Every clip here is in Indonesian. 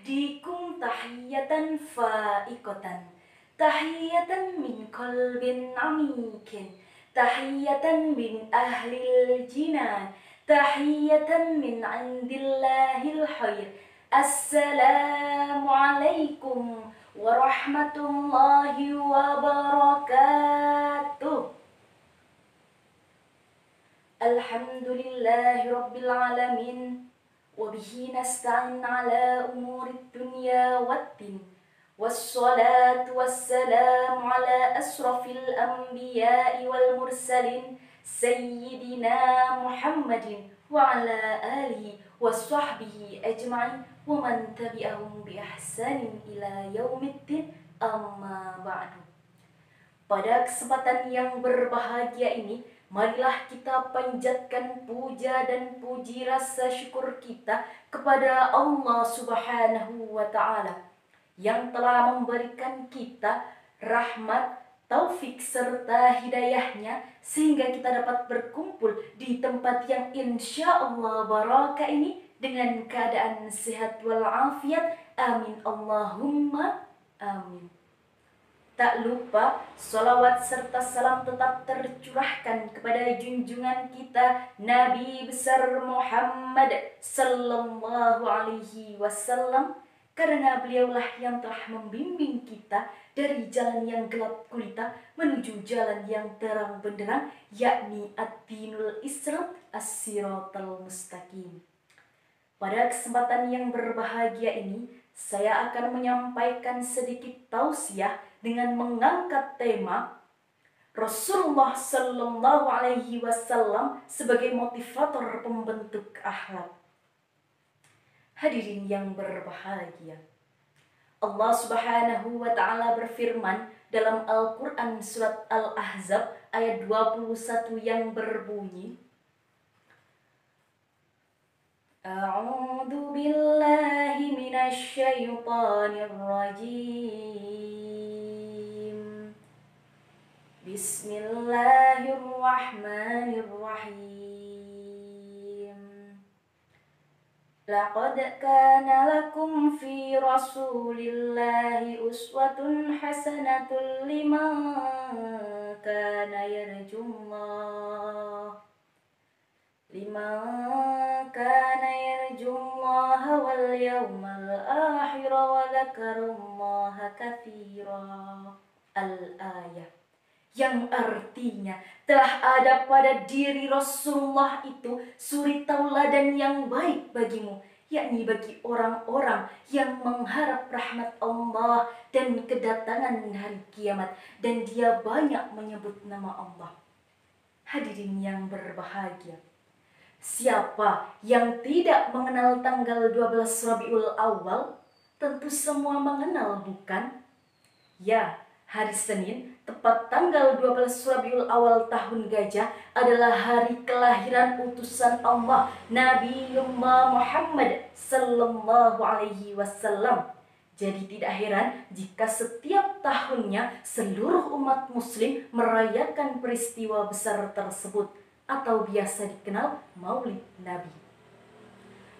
uhdikum tahiyatan fa'iqatan, tahiyatan min qalbin amikin, tahiyatan min ahlil jinan, tahiyatan min indillahil khair. Assalamualaikum warahmatullahi wabarakatuh. Alhamdulillahi rabbil alamin, wabihi nasta'in ala umuri dunya waddin, wassalatu wassalamu ala asrafil anbiya'i wal mursalin, sayyidina Muhammadin wa ala alihi wa sahbihi ajma'in wa man tabi'ahum bi ihsanin ila yaumiddin, amma ba'du. Pada kesempatan yang berbahagia ini, marilah kita panjatkan puja dan puji rasa syukur kita kepada Allah Subhanahu wa Ta'ala yang telah memberikan kita rahmat, taufik serta hidayahnya sehingga kita dapat berkumpul di tempat yang insya Allah barakah ini dengan keadaan sehat walafiat. Amin Allahumma amin. Tak lupa salawat serta salam tetap tercurahkan kepada junjungan kita Nabi besar Muhammad sallallahu alaihi wasallam, karena beliaulah yang telah membimbing kita dari jalan yang gelap gulita menuju jalan yang terang benderang, yakni ad-dinul Islam, as-siratal mustaqim. Pada kesempatan yang berbahagia ini, saya akan menyampaikan sedikit tausiah dengan mengangkat tema Rasulullah Sallallahu Alaihi Wasallam sebagai motivator pembentuk akhlak. Hadirin yang berbahagia, Allah Subhanahu wa Ta'ala berfirman dalam Al-Quran surat Al-Ahzab ayat 21 yang berbunyi, A'udzu billahi minasy syaithanir rajim. Bismillahirrahmanirrahim. Laqad kana lakum fi Rasulillahi uswatun hasanatun liman kana yarjullah wal yawmal akhir wa dzakarallaha katsiran. Al-ayah, yang artinya telah ada pada diri Rasulullah itu suri tauladan yang baik bagimu, yakni bagi orang-orang yang mengharap rahmat Allah dan kedatangan hari kiamat, dan dia banyak menyebut nama Allah. Hadirin yang berbahagia, siapa yang tidak mengenal tanggal 12 Rabiul Awal? Tentu semua mengenal, bukan? Ya, hari Senin, tepat tanggal 12 Rabiul Awal tahun Gajah adalah hari kelahiran utusan Allah, Nabi Muhammad sallallahu alaihi wasallam. Jadi tidak heran jika setiap tahunnya seluruh umat muslim merayakan peristiwa besar tersebut, atau biasa dikenal Maulid Nabi.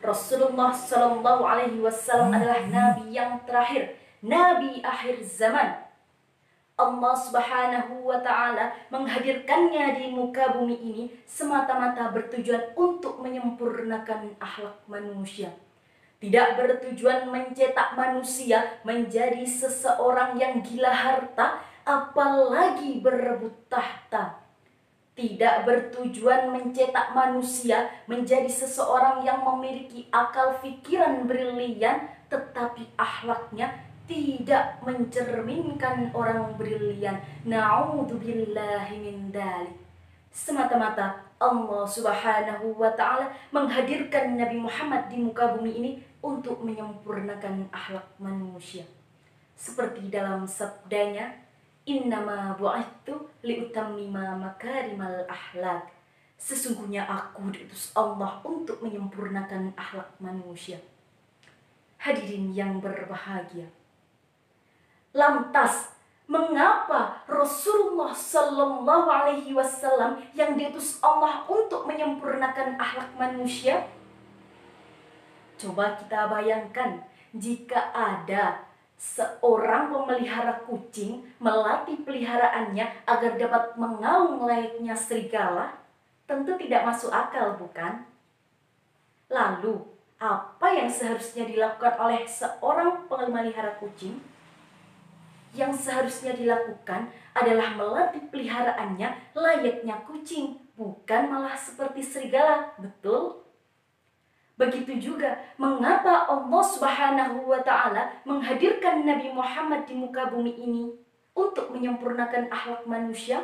Rasulullah Sallallahu Alaihi Wasallam adalah Nabi yang terakhir, Nabi akhir zaman. Allah Subhanahu wa Ta'ala menghadirkannya di muka bumi ini semata-mata bertujuan untuk menyempurnakan akhlak manusia. Tidak bertujuan mencetak manusia menjadi seseorang yang gila harta, apalagi berebut tahta. Tidak bertujuan mencetak manusia menjadi seseorang yang memiliki akal pikiran brilian, tetapi akhlaknya tidak mencerminkan orang brilian. Na'udzubillahi min dzalik. Semata-mata Allah Subhanahu wa Ta'ala menghadirkan Nabi Muhammad di muka bumi ini untuk menyempurnakan akhlak manusia. Seperti dalam sabdanya, Innama bu'ithu liutammima makarimal akhlak. Sesungguhnya aku diutus Allah untuk menyempurnakan akhlak manusia. Hadirin yang berbahagia, lantas mengapa Rasulullah Sallallahu Alaihi Wasallam yang diutus Allah untuk menyempurnakan akhlak manusia? Coba kita bayangkan, jika ada seorang pemelihara kucing melatih peliharaannya agar dapat mengaum layaknya serigala, tentu tidak masuk akal, bukan? Lalu, apa yang seharusnya dilakukan oleh seorang pemelihara kucing? Yang seharusnya dilakukan adalah melatih peliharaannya layaknya kucing, bukan malah seperti serigala, betul? Begitu juga mengapa Allah Subhanahu wa Ta'ala menghadirkan Nabi Muhammad di muka bumi ini untuk menyempurnakan akhlak manusia?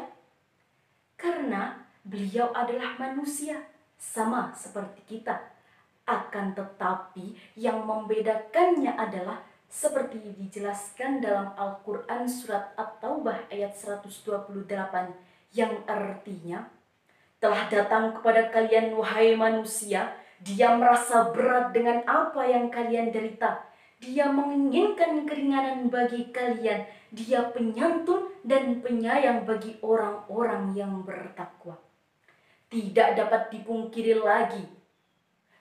Karena beliau adalah manusia, sama seperti kita. Akan tetapi yang membedakannya adalah seperti dijelaskan dalam Al-Quran surat At-Taubah ayat 128 yang artinya, telah datang kepada kalian wahai manusia, dia merasa berat dengan apa yang kalian derita. Dia menginginkan keringanan bagi kalian. Dia penyantun dan penyayang bagi orang-orang yang bertakwa. Tidak dapat dipungkiri lagi,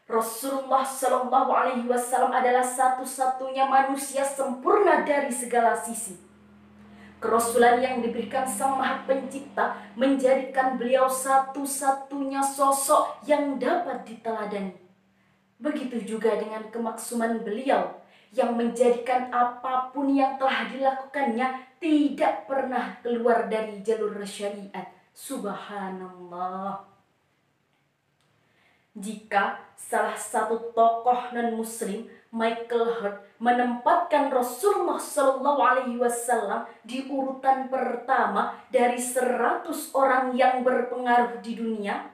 Rasulullah Shallallahu Alaihi Wasallam adalah satu-satunya manusia sempurna dari segala sisi. Kerasulan yang diberikan Sang Maha Pencipta menjadikan beliau satu-satunya sosok yang dapat diteladani. Begitu juga dengan kemaksuman beliau yang menjadikan apapun yang telah dilakukannya tidak pernah keluar dari jalur syariat. Subhanallah. Jika salah satu tokoh non-muslim, Michael Hart, menempatkan Rasulullah Shallallahu Alaihi Wasallam di urutan pertama dari 100 orang yang berpengaruh di dunia,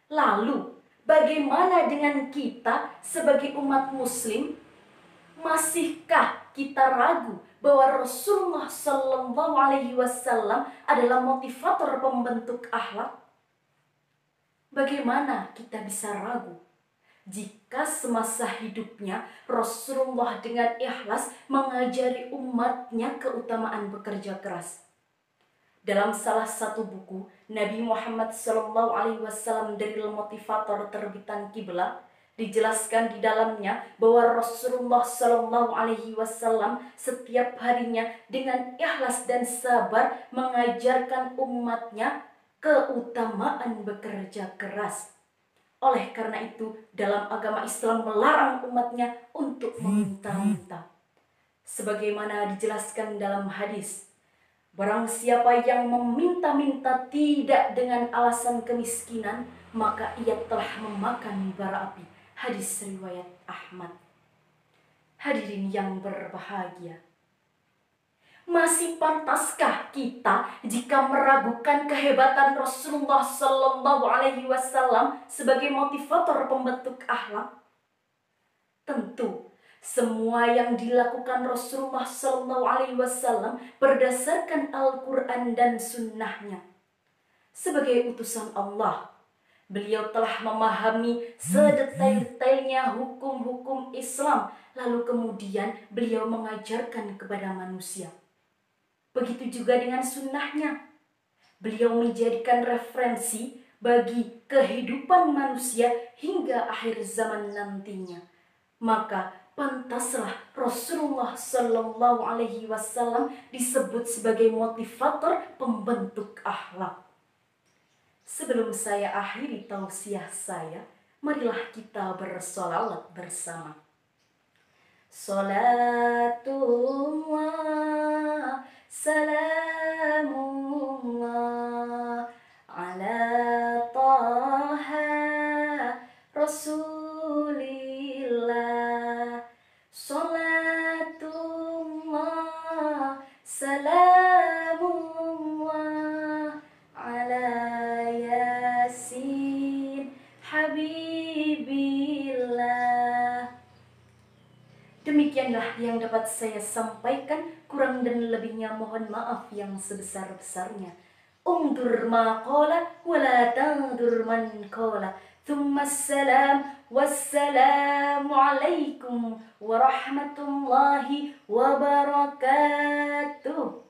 lalu bagaimana dengan kita sebagai umat muslim? Masihkah kita ragu bahwa Rasulullah Shallallahu Alaihi Wasallam adalah motivator pembentuk akhlak? Bagaimana kita bisa ragu jika semasa hidupnya Rasulullah dengan ikhlas mengajari umatnya keutamaan bekerja keras? Dalam salah satu buku Nabi Muhammad SAW dari Motivator terbitan Kiblat, dijelaskan di dalamnya bahwa Rasulullah SAW setiap harinya dengan ikhlas dan sabar mengajarkan umatnya keutamaan bekerja keras. Oleh karena itu, dalam agama Islam melarang umatnya untuk meminta-minta. Sebagaimana dijelaskan dalam hadis, barang siapa yang meminta-minta tidak dengan alasan kemiskinan, maka ia telah memakan bara api. Hadis riwayat Ahmad. Hadirin yang berbahagia, masih pantaskah kita jika meragukan kehebatan Rasulullah Sallallahu Alaihi Wasallam sebagai motivator pembentuk akhlak? Tentu, semua yang dilakukan Rasulullah Sallallahu Alaihi Wasallam berdasarkan Al-Quran dan Sunnahnya. Sebagai utusan Allah, beliau telah memahami sedetail-detailnya hukum-hukum Islam, lalu kemudian beliau mengajarkan kepada manusia. Begitu juga dengan sunnahnya. Beliau menjadikan referensi bagi kehidupan manusia hingga akhir zaman nantinya. Maka pantaslah Rasulullah Sallallahu Alaihi Wasallam disebut sebagai motivator pembentuk akhlak. Sebelum saya akhiri tausiah saya, marilah kita bersolawat bersama. Salatullah salamullah ala taha rasulillah. Salatullah salamullah ala yasin habibillah. Demikianlah yang dapat saya sampaikan, kurang dan lebihnya mohon maaf yang sebesar-besarnya. Undur ma qala wa la tandur man qala. Thumma salam wassalamu alaikum warahmatullahi wabarakatuh.